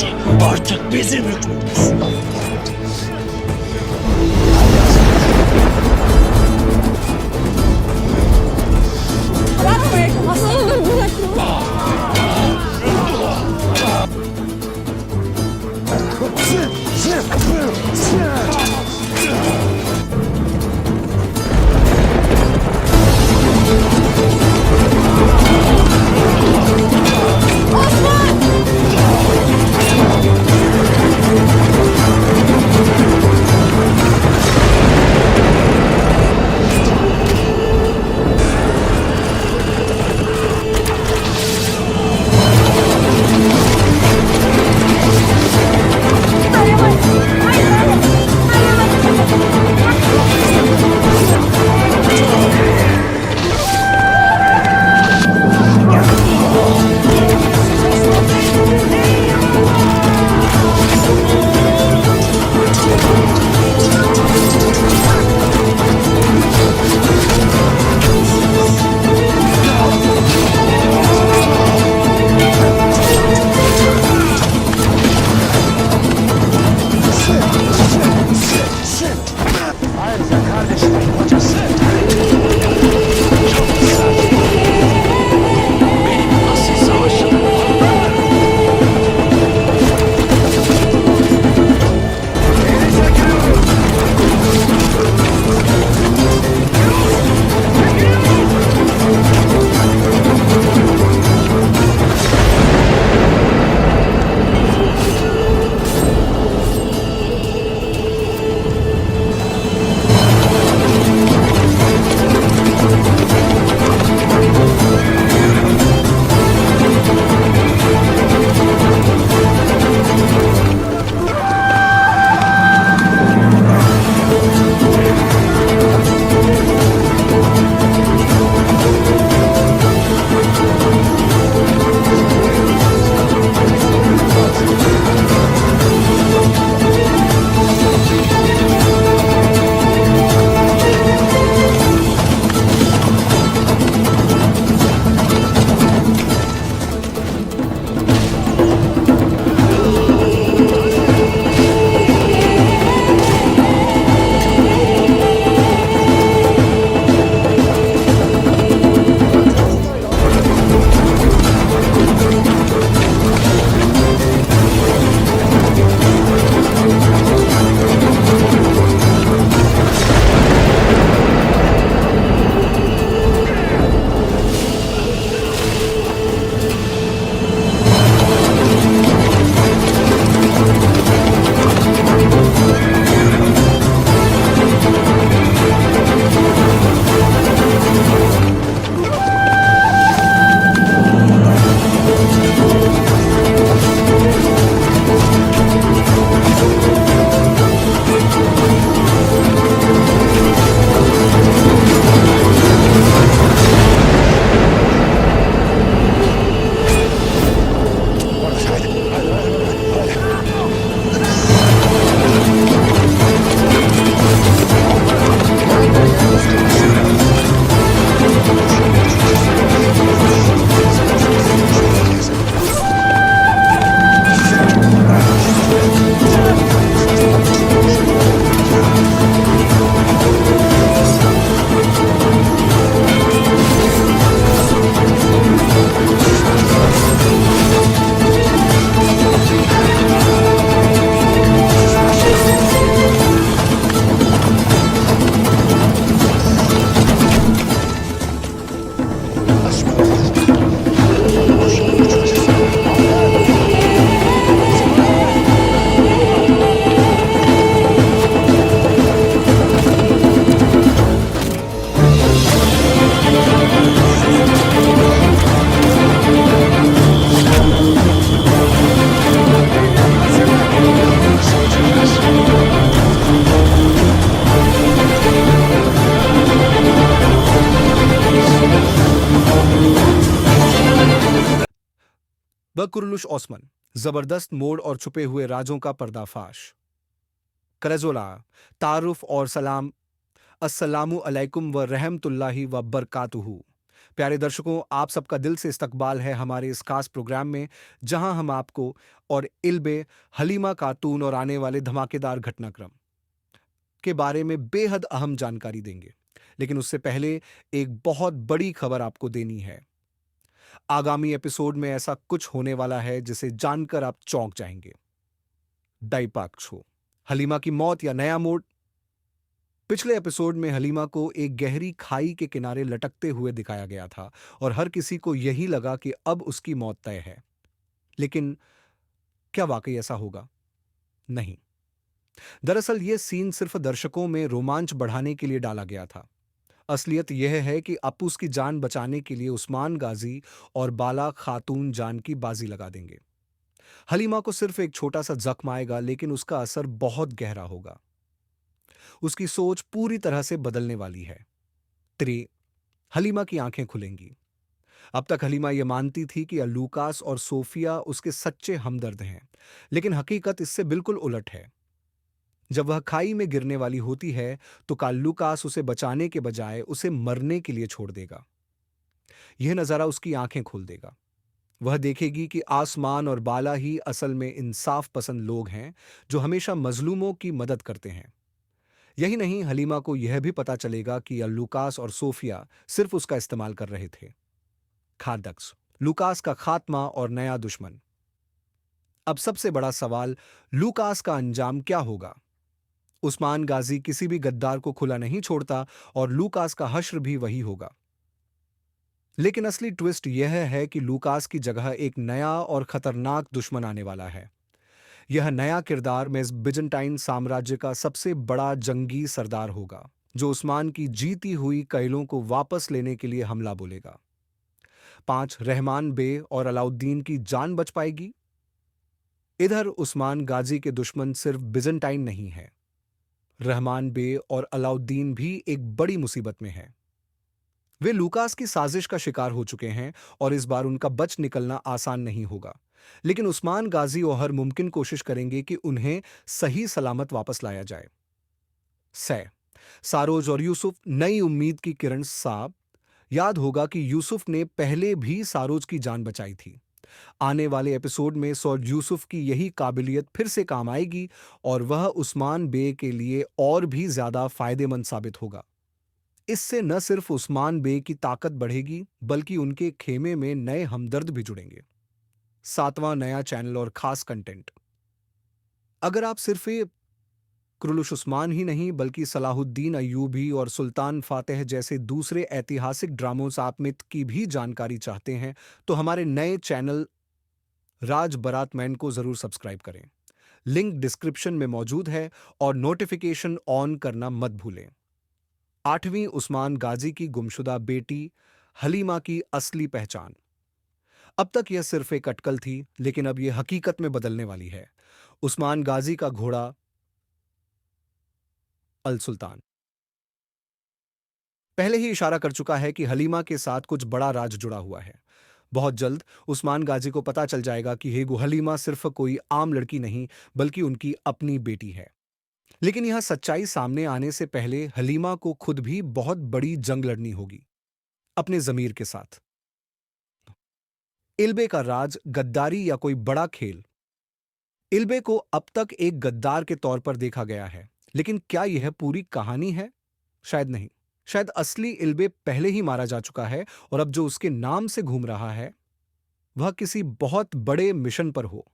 ki artık bizim hükmümüz. Bırakmayın. Hasan olur bırakın. Ayrıca kardeşimin kocası çok sert. Benim asil savaşçılarım onlar. व कुरलुश ओस्मान, जबरदस्त मोड़ और छुपे हुए राजों का पर्दाफाश। करजोला, तारुफ और सलाम, अस्सलामु अलैकुम व रहमतुल्लाहि व बरकातुहू। प्यारे दर्शकों, आप सबका दिल से इस्तकबाल है हमारे इस खास प्रोग्राम में, जहां हम आपको और इल्बे, हलीमा खातून और आने वाले धमाकेदार घटनाक्रम के बारे में बेहद अहम जानकारी देंगे। लेकिन उससे पहले एक बहुत बड़ी खबर आपको देनी है। आगामी एपिसोड में ऐसा कुछ होने वाला है जिसे जानकर आप चौंक जाएंगे। डाइपाक्षो, हलीमा की मौत या नया मोड़। पिछले एपिसोड में हलीमा को एक गहरी खाई के किनारे लटकते हुए दिखाया गया था और हर किसी को यही लगा कि अब उसकी मौत तय है। लेकिन क्या वाकई ऐसा होगा? नहीं। दरअसल यह सीन सिर्फ दर्शकों में रोमांच बढ़ाने के लिए डाला गया था। असलियत यह है कि अप्पू उसकी जान बचाने के लिए उस्मान गाजी और बाला खातून जान की बाजी लगा देंगे। हलीमा को सिर्फ एक छोटा सा जख्म आएगा, लेकिन उसका असर बहुत गहरा होगा। उसकी सोच पूरी तरह से बदलने वाली है। त्रे हलीमा की आंखें खुलेंगी। अब तक हलीमा यह मानती थी कि लूकास और सोफिया उसके सच्चे हमदर्द हैं, लेकिन हकीकत इससे बिल्कुल उलट है। जब वह खाई में गिरने वाली होती है, तो लूकास उसे बचाने के बजाय उसे मरने के लिए छोड़ देगा। यह नजारा उसकी आंखें खोल देगा। वह देखेगी कि आसमान और बाला ही असल में इंसाफ पसंद लोग हैं, जो हमेशा मजलूमों की मदद करते हैं। यही नहीं, हलीमा को यह भी पता चलेगा कि लूकास और सोफिया सिर्फ उसका इस्तेमाल कर रहे थे। खारदक्स, लूकास का खात्मा और नया दुश्मन। अब सबसे बड़ा सवाल, लूकास का अंजाम क्या होगा? उस्मान गाजी किसी भी गद्दार को खुला नहीं छोड़ता और लूकास का हश्र भी वही होगा। लेकिन असली ट्विस्ट यह है कि लूकास की जगह एक नया और खतरनाक दुश्मन आने वाला है। यह नया किरदार मेज बिजंटाइन साम्राज्य का सबसे बड़ा जंगी सरदार होगा, जो उस्मान की जीती हुई कैलों को वापस लेने के लिए हमला बोलेगा। 5 रहमान बे और अलाउद्दीन की जान बच पाएगी? इधर उस्मान गाजी के दुश्मन सिर्फ बिजंटाइन नहीं है। रहमान बे और अलाउद्दीन भी एक बड़ी मुसीबत में हैं। वे लूकास की साजिश का शिकार हो चुके हैं और इस बार उनका बच निकलना आसान नहीं होगा। लेकिन उस्मान गाजी और हर मुमकिन कोशिश करेंगे कि उन्हें सही सलामत वापस लाया जाए। सै सारोज और यूसुफ, नई उम्मीद की किरण। साहब, याद होगा कि यूसुफ ने पहले भी सारोज की जान बचाई थी। आने वाले एपिसोड में सर यूसुफ की यही काबिलियत फिर से काम आएगी और वह उस्मान बे के लिए और भी ज्यादा फायदेमंद साबित होगा। इससे न सिर्फ उस्मान बे की ताकत बढ़ेगी, बल्कि उनके खेमे में नए हमदर्द भी जुड़ेंगे। 7वां नया चैनल और खास कंटेंट। अगर आप सिर्फ ये कुरलुश उस्मान ही नहीं, बल्कि सलाहुद्दीन अय्यूबी और सुल्तान फातेह जैसे दूसरे ऐतिहासिक ड्रामों सातमित की भी जानकारी चाहते हैं, तो हमारे नए चैनल राज बरात मैन को जरूर सब्सक्राइब करें। लिंक डिस्क्रिप्शन में मौजूद है और नोटिफिकेशन ऑन करना मत भूलें। 8वीं उस्मान गाजी की गुमशुदा बेटी हलीमा की असली पहचान। अब तक यह सिर्फ एक अटकल थी, लेकिन अब यह हकीकत में बदलने वाली है। उस्मान गाजी का घोड़ा अल सुल्तान पहले ही इशारा कर चुका है कि हलीमा के साथ कुछ बड़ा राज जुड़ा हुआ है। बहुत जल्द उस्मान गाजी को पता चल जाएगा कि हेगो हलीमा सिर्फ कोई आम लड़की नहीं, बल्कि उनकी अपनी बेटी है। लेकिन यह सच्चाई सामने आने से पहले हलीमा को खुद भी बहुत बड़ी जंग लड़नी होगी, अपने जमीर के साथ। इल्बे का राज, गद्दारी या कोई बड़ा खेल? इल्बे को अब तक एक गद्दार के तौर पर देखा गया है, लेकिन क्या यह पूरी कहानी है? शायद नहीं। शायद असली इल्बे पहले ही मारा जा चुका है और अब जो उसके नाम से घूम रहा है, वह किसी बहुत बड़े मिशन पर हो।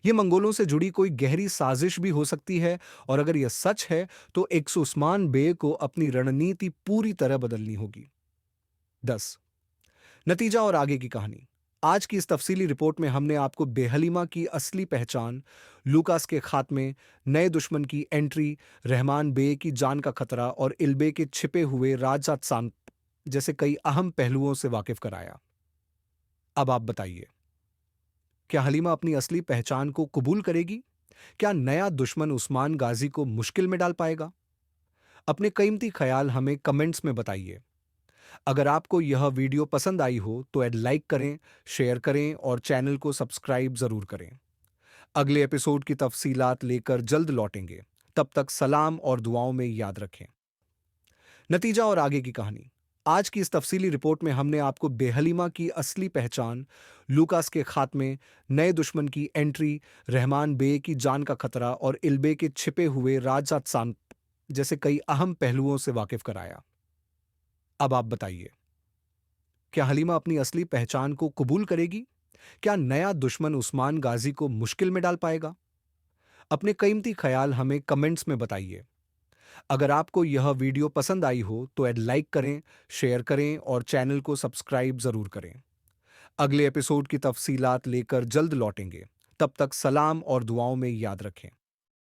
यह मंगोलों से जुड़ी कोई गहरी साजिश भी हो सकती है, और अगर यह सच है, तो एक उस्मान बे को अपनी रणनीति पूरी तरह बदलनी होगी। 10 नतीजा और आगे की कहानी। आज की इस तफसीली रिपोर्ट में हमने आपको बेहलीमा की असली पहचान, लूकास के खात्मे, नए दुश्मन की एंट्री, रहमान बे की जान का खतरा और इल्बे के छिपे हुए राजसात सांप जैसे कई अहम पहलुओं से वाकिफ कराया। अब आप बताइए, क्या हलीमा अपनी असली पहचान को कबूल करेगी? क्या नया दुश्मन उस्मान गाजी को मुश्किल में डाल पाएगा? अपने कीमती ख्याल हमें कमेंट्स में बताइए। अगर आपको यह वीडियो पसंद आई हो तो लाइक करें, शेयर करें और चैनल को सब्सक्राइब जरूर करें। अगले एपिसोड की तफसीलात लेकर जल्द लौटेंगे। तब तक सलाम और दुआओं में याद रखें। नतीजा और आगे की कहानी। आज की इस तफसीली रिपोर्ट में हमने आपको बेहलीमा की असली पहचान, लूकास के खात्मे, नए दुश्मन की एंट्री, रहमान बे की जान का खतरा और इल्बे के छिपे हुए राजजात सांप जैसे कई अहम पहलुओं से वाकिफ कराया। अब आप बताइए, क्या हलीमा अपनी असली पहचान को कबूल करेगी? क्या नया दुश्मन उस्मान गाजी को मुश्किल में डाल पाएगा? अपने कीमती ख्याल हमें कमेंट्स में बताइए। अगर आपको यह वीडियो पसंद आई हो तो लाइक करें, शेयर करें और चैनल को सब्सक्राइब जरूर करें। अगले एपिसोड की तफसीलात लेकर जल्द लौटेंगे। तब तक सलाम और दुआओं में याद रखें।